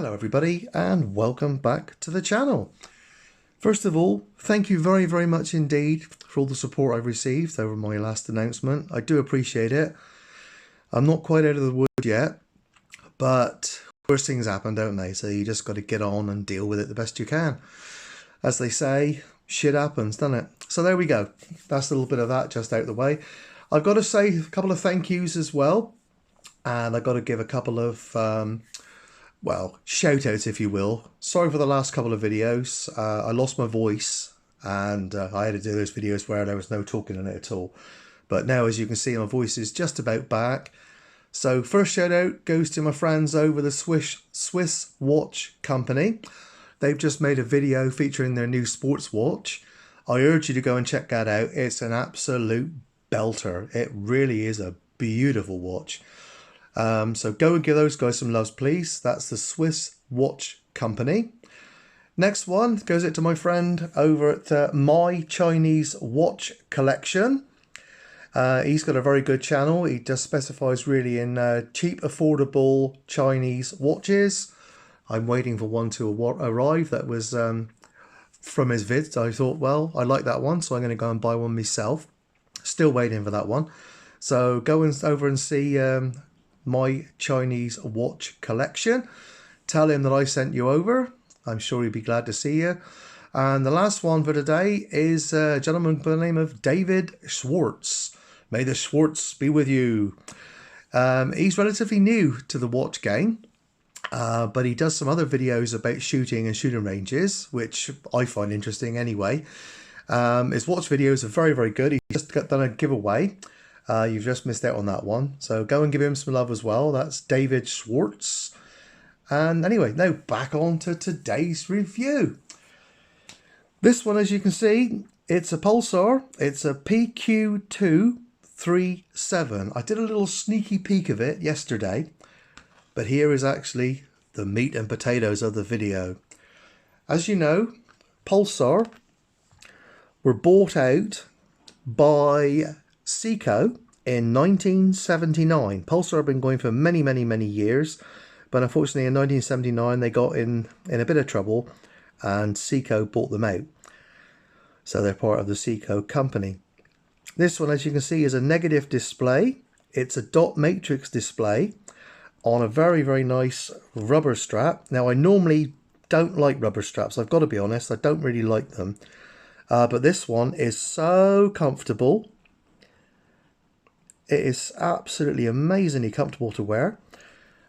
Hello everybody and welcome back to the channel. First of all, thank you very much indeed for all the support I've received over my last announcement. I do appreciate it. I'm not quite out of the wood yet, but worse things happen, don't they? So you just got to get on and deal with it the best you can. As they say, shit happens, doesn't it? So there we go. That's a little bit of that just out of the way. I've got to say a couple of thank yous as well. And I've got to give a couple of well, shout outs if you will. Sorry for the last couple of videos. I lost my voice and I had to do those videos where there was no talking in it at all. But now, as you can see, my voice is just about back. So first shout out goes to my friends over the Swiss Watch Company. They've just made a video featuring their new sports watch. I urge you to go and check that out. It's an absolute belter. It really is a beautiful watch. So go and give those guys some loves, please. That's the Swiss Watch Company. Next one goes out to my friend over at My Chinese Watch Collection. He's got a very good channel. He just specifies really in cheap, affordable Chinese watches. I'm waiting for one to arrive that was from his vids. I thought, well, I like that one, so I'm going to go and buy one myself. Still waiting for that one. So go over and see My Chinese Watch Collection. Tell him that I sent you over. I'm sure he'd be glad to see you. And the last one for today is a gentleman by the name of David Schwartz. May the Schwartz be with you. He's relatively new to the watch game, but he does some other videos about shooting and shooting ranges, which I find interesting anyway. His watch videos are very good. He's just done a giveaway. You've just missed out on that one. So go and give him some love as well. That's David Schwartz. And anyway, now back on to today's review. This one, as you can see, it's a pulsar. It's a pq2037. I did a little sneaky peek of it yesterday, but here is actually the meat and potatoes of the video. As you know, pulsar were bought out by Seiko in 1979. Pulsar have been going for many years, but unfortunately in 1979 they got in a bit of trouble and Seiko bought them out. So they're part of the Seiko company. This one, as you can see, is a negative display. It's a dot matrix display on a very nice rubber strap. Now, I normally don't like rubber straps. I've got to be honest, I don't really like them. But this one is so comfortable. It is absolutely amazingly comfortable to wear,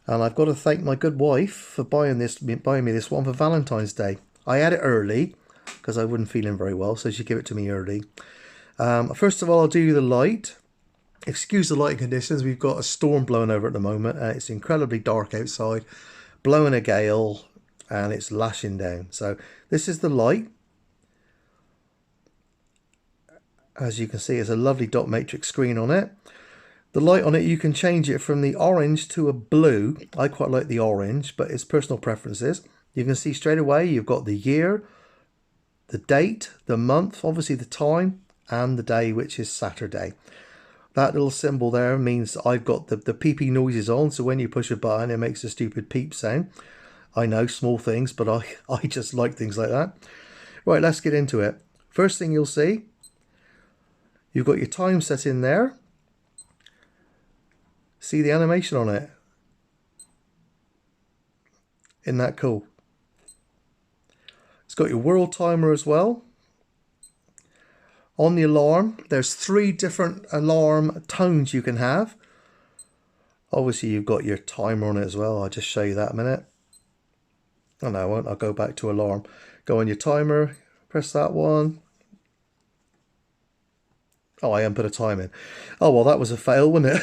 and I've got to thank my good wife for buying me this one for Valentine's Day. I had it early because I wasn't feeling very well, so she gave it to me early. First of all, I'll do the light. Excuse the lighting conditions. We've got a storm blowing over at the moment, and it's incredibly dark outside, blowing a gale, and it's lashing down. So this is the light. As you can see, it's a lovely dot matrix screen on it. The light on it, you can change it from the orange to a blue. I quite like the orange, but it's personal preferences. You can see straight away you've got the year, the date, the month, obviously the time, and the day, which is Saturday. That little symbol there means I've got the peeping noises on, so when you push a button, it makes a stupid peep sound. I know, small things, but I just like things like that. Right, let's get into it. First thing you'll see, you've got your time set in there. See the animation on it? Isn't that cool? It's got your world timer as well. On the alarm, there's 3 different alarm tones you can have. Obviously, you've got your timer on it as well. I'll just show you that in a minute. Oh no, I won't. I'll go back to alarm. Go on your timer, press that one. Oh, I haven't put a time in. Oh, well, that was a fail, wasn't it?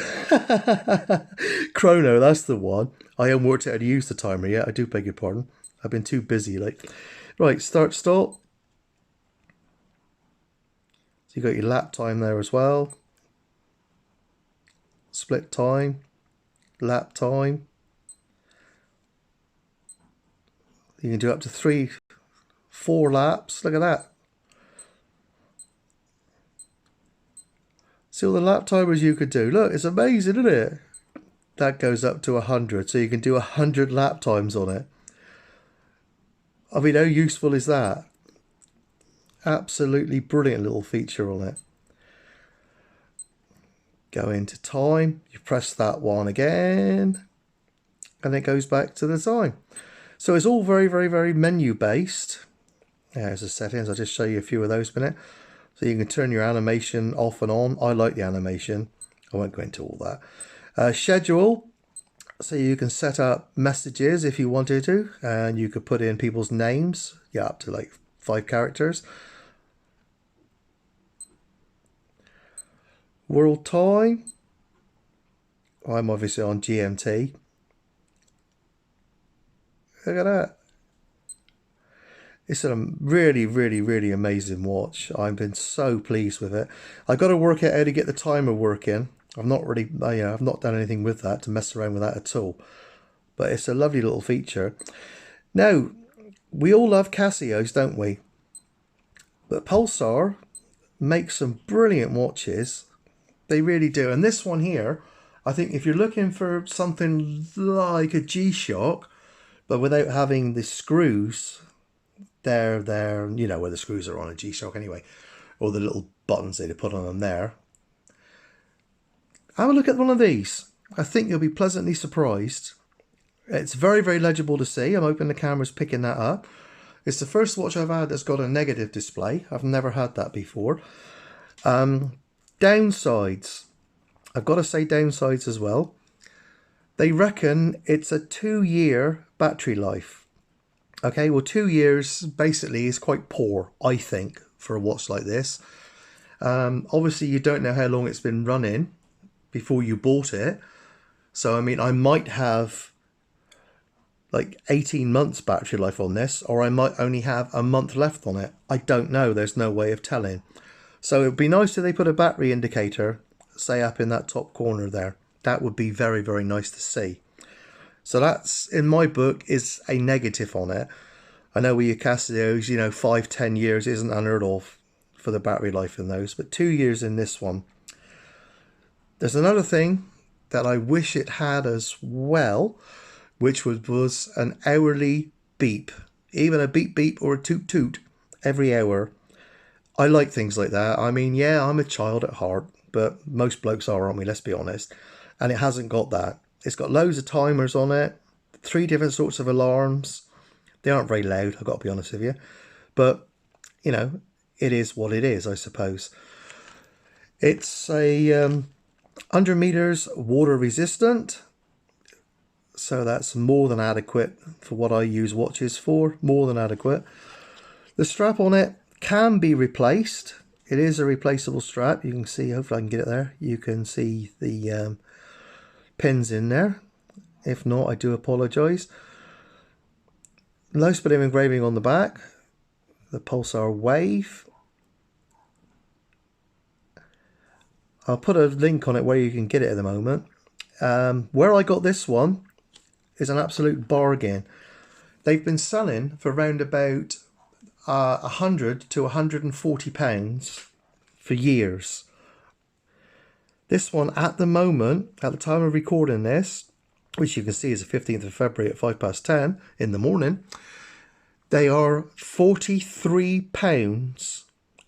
Chrono, that's the one. I haven't worked out how to use the timer yet. I do beg your pardon. I've been too busy. Right, start, stop. So you got your lap time there as well. Split time. Lap time. You can do up to 3, 4 laps. Look at that. See all the lap timers you could do. Look, it's amazing, isn't it? That goes up to 100, so you can do 100 lap times on it. I mean, how useful is that? Absolutely brilliant little feature on it. Go into time, you press that one again, and it goes back to the time. So it's all very, very, very menu based. There's the settings. I'll just show you a few of those in a minute. So you can turn your animation off and on. I like the animation. I won't go into all that. Schedule. So you can set up messages if you wanted to, and you could put in people's names. Yeah, up to like 5 characters. World time. I'm obviously on GMT. Look at that. It's a really, really, really amazing watch. I've been so pleased with it. I got to work out how to get the timer working. I've not really, I've not done anything with that to mess around with that at all. But it's a lovely little feature. Now, we all love Casios, don't we? But Pulsar makes some brilliant watches. They really do. And this one here, I think if you're looking for something like a G-Shock, but without having the screws, they're you know where the screws are on a G-Shock anyway, or the little buttons they put on them there. Have a look at one of these. I think you'll be pleasantly surprised. It's very, very legible to see. I'm hoping the camera's picking that up. It's the first watch I've had that's got a negative display. I've never had that before. Downsides. I've got to say downsides as well. They reckon it's a 2-year battery life. Okay, well 2 years basically is quite poor, I think, for a watch like this. Obviously you don't know how long it's been running before you bought it. So I mean, I might have like 18 months battery life on this, or I might only have a month left on it. I don't know. There's no way of telling. So it would be nice if they put a battery indicator, say up in that top corner there. That would be very, very nice to see. So that's, in my book, is a negative on it. I know with your Casios, you know, 5-10 years isn't unheard of for the battery life in those, but 2 years in this one. There's another thing that I wish it had as well, which was an hourly beep. Even a beep beep or a toot toot every hour. I like things like that. I mean, yeah, I'm a child at heart, but most blokes are, aren't we? Let's be honest. And it hasn't got that. It's got loads of timers on it, 3 different sorts of alarms. They aren't very loud, I've got to be honest with you. But, you know, it is what it is, I suppose. It's a 100 meters water resistant. So that's more than adequate for what I use watches for. More than adequate. The strap on it can be replaced. It is a replaceable strap. You can see, hopefully I can get it there. You can see the pins in there. If not, I do apologise. Nice bit of engraving on the back. The Pulsar Wave. I'll put a link on it where you can get it at the moment. Where I got this one is an absolute bargain. They've been selling for around about £100 to £140 for years. This one at the moment, at the time of recording this, which you can see is the 15th of February at 10:05 in the morning, they are £43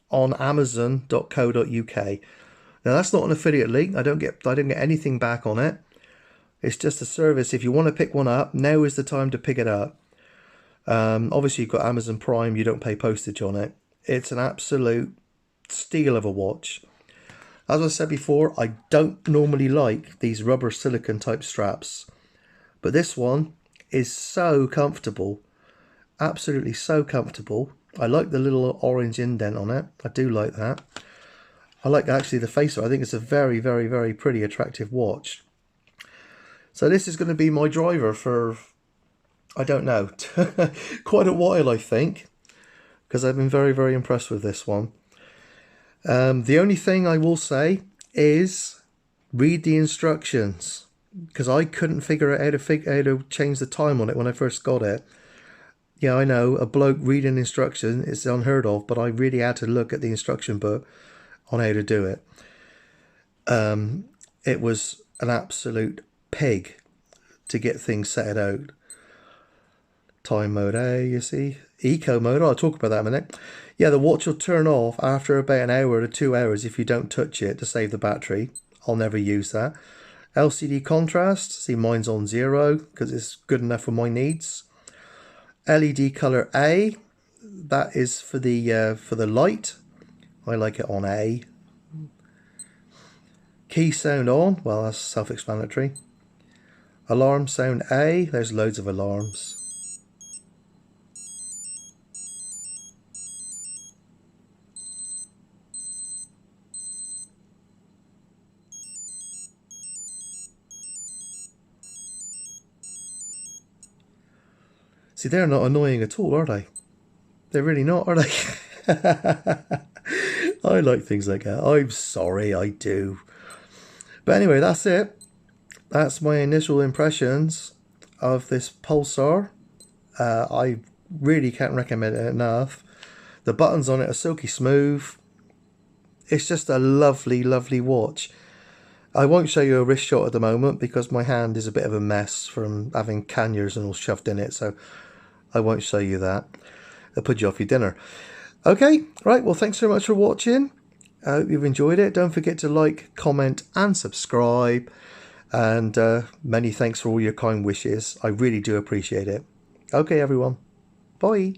on Amazon.co.uk. Now that's not an affiliate link. I don't get anything back on it. It's just a service. If you want to pick one up, now is the time to pick it up. Obviously you've got Amazon Prime, you don't pay postage on it. It's an absolute steal of a watch. As I said before, I don't normally like these rubber silicone type straps, but this one is so comfortable, absolutely so comfortable. I like the little orange indent on it. I do like that. I like actually the facer. I think it's a very, very, very pretty, attractive watch. So this is going to be my driver for, I don't know, quite a while, I think, because I've been very, very impressed with this one. The only thing I will say is read the instructions, because I couldn't figure out how to change the time on it when I first got it. Yeah, I know, a bloke reading instruction is unheard of, but I really had to look at the instruction book on how to do it. It was an absolute pig to get things set out. Time mode A, you see, eco mode, I'll talk about that in a minute. Yeah, the watch will turn off after about an hour to 2 hours if you don't touch it to save the battery. I'll never use that. LCD contrast, see mine's on 0 because it's good enough for my needs. LED color A, that is for the light. I like it on A. Key sound on, well that's self-explanatory. Alarm sound A, there's loads of alarms. See, they're not annoying at all, are they? They're really not, are they? I like things like that. I'm sorry, I do. But anyway, that's it. That's my initial impressions of this pulsar. I really can't recommend it enough. The buttons on it are silky smooth. It's just a lovely, lovely watch. I won't show you a wrist shot at the moment because my hand is a bit of a mess from having canyers and all shoved in it, so I won't show you that. They'll put you off your dinner. Okay, right, well thanks so much for watching. I hope you've enjoyed it. Don't forget to like, comment and subscribe. And many thanks for all your kind wishes. I really do appreciate it. Okay, everyone. Bye.